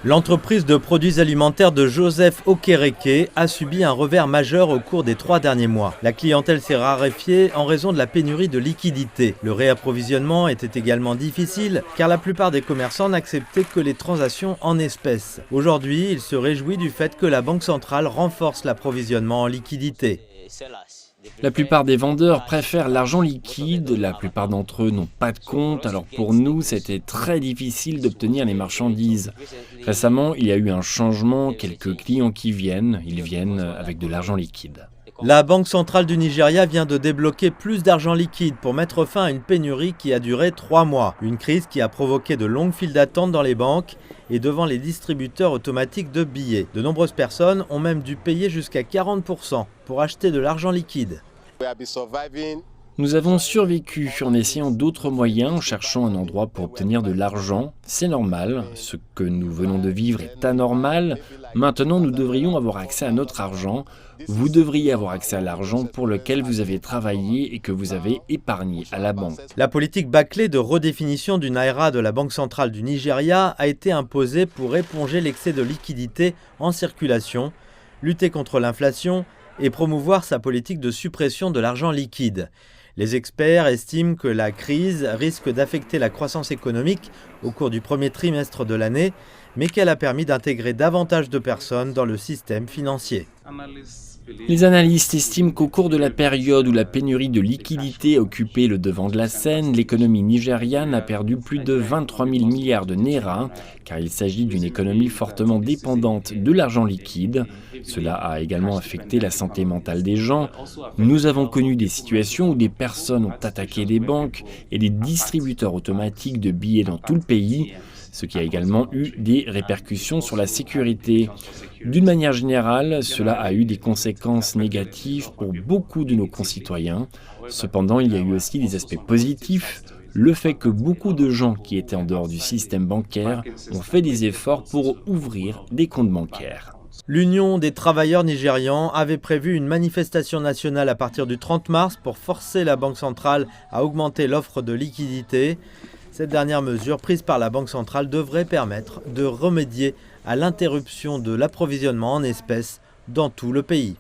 L'entreprise de produits alimentaires de Joseph Okereke a subi un revers majeur au cours des 3 derniers mois. La clientèle s'est raréfiée en raison de la pénurie de liquidités. Le réapprovisionnement était également difficile car la plupart des commerçants n'acceptaient que les transactions en espèces. Aujourd'hui, il se réjouit du fait que la Banque centrale renforce l'approvisionnement en liquidités. La plupart des vendeurs préfèrent l'argent liquide, la plupart d'entre eux n'ont pas de compte, alors pour nous c'était très difficile d'obtenir les marchandises. Récemment, il y a eu un changement, quelques clients qui viennent, ils viennent avec de l'argent liquide. La Banque centrale du Nigeria vient de débloquer plus d'argent liquide pour mettre fin à une pénurie qui a duré 3 mois. Une crise qui a provoqué de longues files d'attente dans les banques et devant les distributeurs automatiques de billets. De nombreuses personnes ont même dû payer jusqu'à 40% pour acheter de l'argent liquide. Nous avons survécu en essayant d'autres moyens, en cherchant un endroit pour obtenir de l'argent. C'est normal, ce que nous venons de vivre est anormal. Maintenant, nous devrions avoir accès à notre argent. Vous devriez avoir accès à l'argent pour lequel vous avez travaillé et que vous avez épargné à la banque. La politique bâclée de redéfinition du Naira de la Banque centrale du Nigeria a été imposée pour éponger l'excès de liquidités en circulation, lutter contre l'inflation et promouvoir sa politique de suppression de l'argent liquide. Les experts estiment que la crise risque d'affecter la croissance économique au cours du premier trimestre de l'année, mais qu'elle a permis d'intégrer davantage de personnes dans le système financier. Les analystes estiment qu'au cours de la période où la pénurie de liquidités a occupé le devant de la scène, l'économie nigériane a perdu plus de 23 000 milliards de naira, car il s'agit d'une économie fortement dépendante de l'argent liquide. Cela a également affecté la santé mentale des gens. Nous avons connu des situations où des personnes ont attaqué des banques et des distributeurs automatiques de billets dans tout le pays, ce qui a également eu des répercussions sur la sécurité. D'une manière générale, cela a eu des conséquences négatives pour beaucoup de nos concitoyens. Cependant, il y a eu aussi des aspects positifs. Le fait que beaucoup de gens qui étaient en dehors du système bancaire ont fait des efforts pour ouvrir des comptes bancaires. L'Union des travailleurs nigérians avait prévu une manifestation nationale à partir du 30 mars pour forcer la Banque centrale à augmenter l'offre de liquidités. Cette dernière mesure prise par la Banque centrale devrait permettre de remédier à l'interruption de l'approvisionnement en espèces dans tout le pays.